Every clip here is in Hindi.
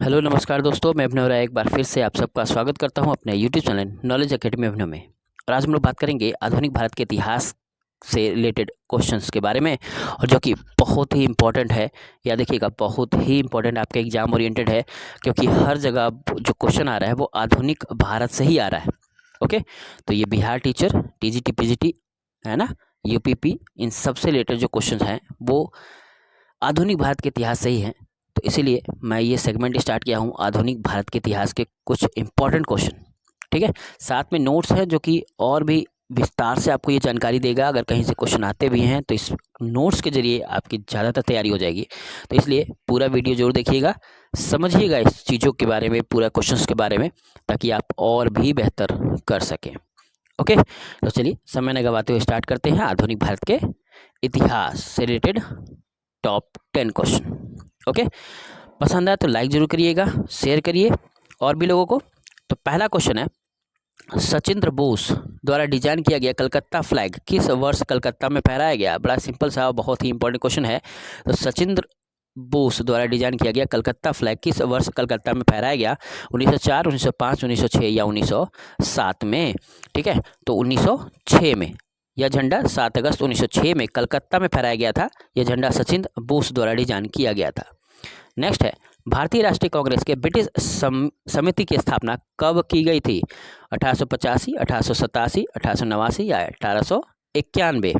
हेलो नमस्कार दोस्तों, मैं अभिनव राय एक बार फिर से आप सबका स्वागत करता हूं अपने यूट्यूब चैनल नॉलेज एकेडमी अभिनव में। और आज हम लोग बात करेंगे आधुनिक भारत के इतिहास से रिलेटेड क्वेश्चंस के बारे में, और जो कि बहुत ही इंपॉर्टेंट है। या देखिएगा, बहुत ही इंपॉर्टेंट आपके एग्जाम ओरिएंटेड है, क्योंकि हर जगह जो क्वेश्चन आ रहा है वो आधुनिक भारत से ही आ रहा है। ओके, तो ये बिहार टीचर, टीजीटी, पीजीटी है ना, यूपीपी, इन सबसे रिलेटेड जो क्वेश्चन हैं वो आधुनिक भारत के इतिहास से ही हैं। तो इसीलिए मैं ये सेगमेंट स्टार्ट किया हूँ, आधुनिक भारत के इतिहास के कुछ इंपॉर्टेंट क्वेश्चन। ठीक है, साथ में नोट्स है जो कि और भी विस्तार से आपको ये जानकारी देगा। अगर कहीं से क्वेश्चन आते भी हैं तो इस नोट्स के जरिए आपकी ज़्यादातर तैयारी हो जाएगी। तो इसलिए पूरा वीडियो जरूर देखिएगा, समझिएगा इस चीज़ों के बारे में, पूरा क्वेश्चंस के बारे में, ताकि आप और भी बेहतर कर सकें। ओके, तो चलिए समय न गवाते हुए स्टार्ट करते हैं आधुनिक भारत के इतिहास से रिलेटेड टॉप 10 क्वेश्चन। ओके, पसंद आए तो लाइक जरूर करिएगा, शेयर करिए और भी लोगों को। तो पहला क्वेश्चन है, सचिंद्र बोस द्वारा डिजाइन किया गया कलकत्ता फ्लैग किस वर्ष कलकत्ता में फहराया गया? बड़ा सिंपल सा, बहुत ही इंपॉर्टेंट क्वेश्चन है। तो सचिंद्र बोस द्वारा डिजाइन किया गया कलकत्ता फ्लैग किस वर्ष कलकत्ता में फहराया गया? 1904, 1905, 1906 या 1907 में? ठीक है, तो 1906 में यह झंडा 7 अगस्त 1906 में कलकत्ता में फहराया गया था। यह झंडा सचिंद्र बोस द्वारा डिजाइन किया गया था। नेक्स्ट है, भारतीय राष्ट्रीय कांग्रेस के ब्रिटिश समिति की स्थापना कब की गई थी? 1885, 1887, 1889 या 1891?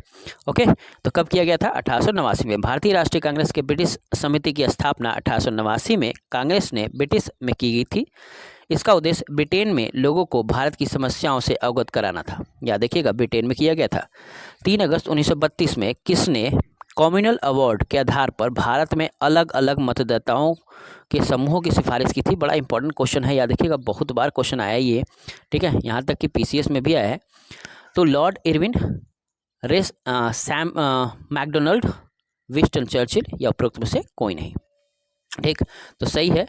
ओके, तो कब किया गया था? 1889 में। भारतीय राष्ट्रीय कांग्रेस के ब्रिटिश समिति की स्थापना 1889 में कांग्रेस ने ब्रिटिश में की गई थी। इसका उद्देश्य ब्रिटेन में लोगों को भारत की समस्याओं से अवगत कराना था। याद देखिएगा, ब्रिटेन में किया गया था। 3 अगस्त 1932 में किसने कॉम्युनल अवार्ड के आधार पर भारत में अलग अलग मतदाताओं के समूहों की सिफारिश की थी? बड़ा इंपॉर्टेंट क्वेश्चन है, याद रखिएगा, बहुत बार क्वेश्चन आया ये। ठीक है, यहाँ तक कि पीसीएस में भी आया है। तो लॉर्ड इरविन, रेस सैम मैकडोनल्ड, विंस्टन चर्चिल या उपरोक्त में से कोई नहीं? ठीक, तो सही है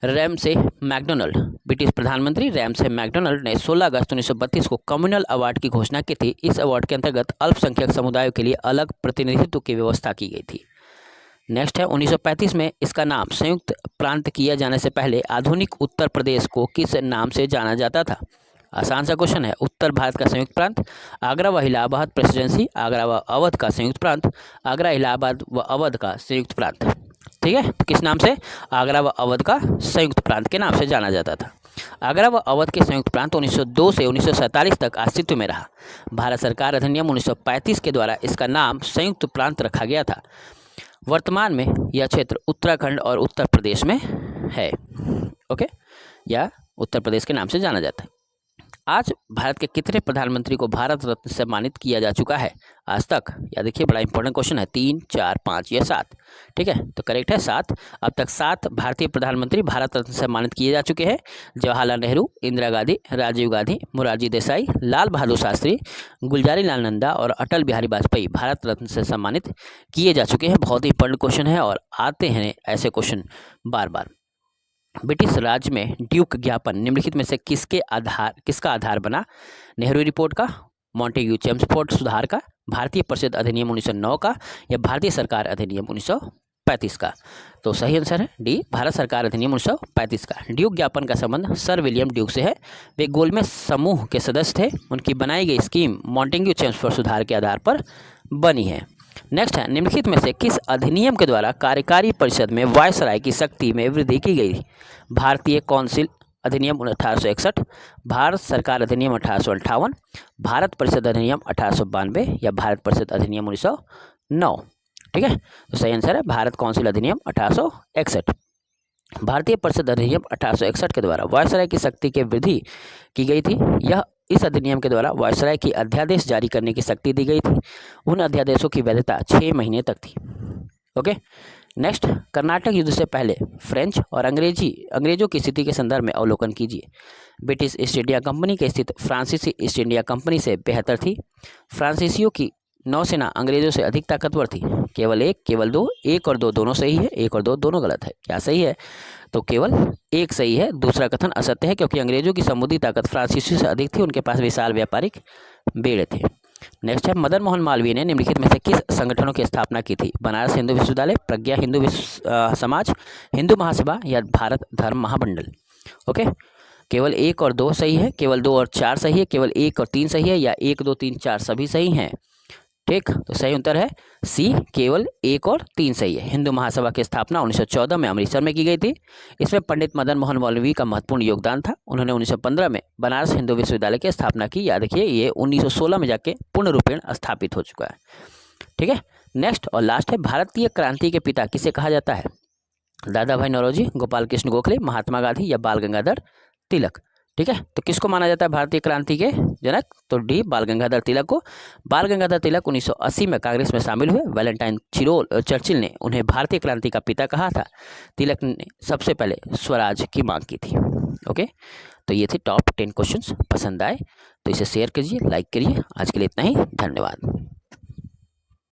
रैमसे मैकडोनल्ड। ब्रिटिश प्रधानमंत्री रैमसे मैकडोनल्ड ने 16 अगस्त 1932 को कम्युनल अवार्ड की घोषणा की थी। इस अवार्ड के अंतर्गत अल्पसंख्यक समुदायों के लिए अलग प्रतिनिधित्व की व्यवस्था की गई थी। नेक्स्ट है, 1935 में इसका नाम संयुक्त प्रांत किया जाने से पहले आधुनिक उत्तर प्रदेश को किस नाम से जाना जाता था? आसान सा क्वेश्चन है। उत्तर भारत का संयुक्त प्रांत, आगरा व इलाहाबाद प्रेसिडेंसी, आगरा व अवध का संयुक्त प्रांत, आगरा, इलाहाबाद व अवध का संयुक्त प्रांत। ठीक है, तो किस नाम से? आगरा व अवध का संयुक्त प्रांत के नाम से जाना जाता था। आगरा व अवध के संयुक्त प्रांत 1902 से 1947 तक अस्तित्व में रहा। भारत सरकार अधिनियम 1935 के द्वारा इसका नाम संयुक्त प्रांत रखा गया था। वर्तमान में यह क्षेत्र उत्तराखंड और उत्तर प्रदेश में है। ओके, या उत्तर प्रदेश के नाम से जाना जाता है। आज भारत के कितने प्रधानमंत्री को भारत रत्न से सम्मानित किया जा चुका है आज तक? या देखिए, बड़ा इंपॉर्टेंट क्वेश्चन है। 3, 4, 5 या 7? ठीक है, तो करेक्ट है 7। अब तक 7 भारतीय प्रधानमंत्री भारत रत्न से सम्मानित किए जा चुके हैं। जवाहरलाल नेहरू, इंदिरा गांधी, राजीव गांधी, मोरारजी देसाई, लाल बहादुर शास्त्री, गुलजारी लाल नंदा और अटल बिहारी वाजपेयी भारत रत्न से सम्मानित किए जा चुके हैं। बहुत ही इंपॉर्टेंट क्वेश्चन है और आते हैं ऐसे क्वेश्चन बार बार। ब्रिटिश राज में ड्यूक ज्ञापन निम्नलिखित में से किसका आधार बना? नेहरू रिपोर्ट का, मॉन्टेग्यू चेम्सफोर्ड सुधार का, भारतीय परिषद अधिनियम 1909 का या भारतीय सरकार अधिनियम 1935 का? तो सही आंसर है डी, भारत सरकार अधिनियम 1935 का। ड्यूक ज्ञापन का संबंध सर विलियम ड्यूक से है। वे गोलमेज समूह के सदस्य थे। उनकी बनाई गई स्कीम मॉन्टेग्यू चेम्सफोर्ड सुधार के आधार पर बनी है। नेक्स्ट है, निम्नलिखित में से किस अधिनियम के द्वारा कार्यकारी परिषद में वायसराय की शक्ति में वृद्धि की गई? भारतीय काउंसिल अधिनियम 1861, भारत सरकार अधिनियम 1858, भारत परिषद अधिनियम 1892 या भारत परिषद अधिनियम 1909? ठीक है, तो सही आंसर है भारत काउंसिल अधिनियम 1861। भारतीय परिषद अधिनियम 1861 के द्वारा वायसराय की शक्ति की वृद्धि की गई थी। इस अधिनियम के द्वारा वायसराय की अध्यादेश जारी करने की शक्ति दी गई थी। उन अध्यादेशों की वैधता 6 महीने तक थी। ओके, नेक्स्ट, कर्नाटक युद्ध से पहले फ्रेंच और अंग्रेजों की स्थिति के संदर्भ में अवलोकन कीजिए। ब्रिटिश ईस्ट इंडिया कंपनी की स्थिति फ्रांसीसी ईस्ट इंडिया कंपनी से बेहतर थी। फ्रांसीसियों की नौसेना अंग्रेजों से अधिक ताकतवर थी। केवल 1, केवल 2, 1 और 2 दोनों सही है, 1 और 2 दोनों गलत है। क्या सही है? तो केवल 1 सही है, दूसरा कथन असत्य है, क्योंकि अंग्रेजों की समुद्री ताकत फ्रांसीसियों से अधिक थी। उनके पास विशाल व्यापारिक बेड़े थे। नेक्स्ट है मदन मोहन मालवीय ने निम्नलिखित में से किस संगठनों की स्थापना की थी? बनारस हिंदू विश्वविद्यालय, प्रज्ञा हिंदू समाज, हिंदू महासभा या भारत धर्म महामंडल। ओके, केवल 1 और 2 सही है, केवल 2 और 4 सही है, केवल 1 और 3 सही है, या 1 2 3 4 सभी सही हैं? ठीक, तो सही उत्तर है सी, केवल 1 और 3 सही है। हिंदू महासभा की स्थापना 1914 में अमृतसर में की गई थी। इसमें पंडित मदन मोहन मौलवी का महत्वपूर्ण योगदान था। उन्होंने 1915 में बनारस हिंदू विश्वविद्यालय की स्थापना की। याद रखिए, ये 1916 में जाके पूर्ण रूपेण स्थापित हो चुका है। ठीक है, नेक्स्ट और लास्ट है, भारतीय क्रांति के पिता किसे कहा जाता है? दादा भाई नौरोजी, गोपाल कृष्ण गोखले, महात्मा गांधी या बाल गंगाधर तिलक। ठीक है, तो किसको माना जाता है भारतीय क्रांति के जनक? तो डी, बाल गंगाधर तिलक को। बाल गंगाधर तिलक 1980 में कांग्रेस में शामिल हुए। वैलेंटाइन चर्चिल ने उन्हें भारतीय क्रांति का पिता कहा था। तिलक ने सबसे पहले स्वराज की मांग की थी। ओके, तो ये थे टॉप 10 क्वेश्चंस। पसंद आए तो इसे शेयर कीजिए, लाइक करिए। आज के लिए इतना ही, धन्यवाद।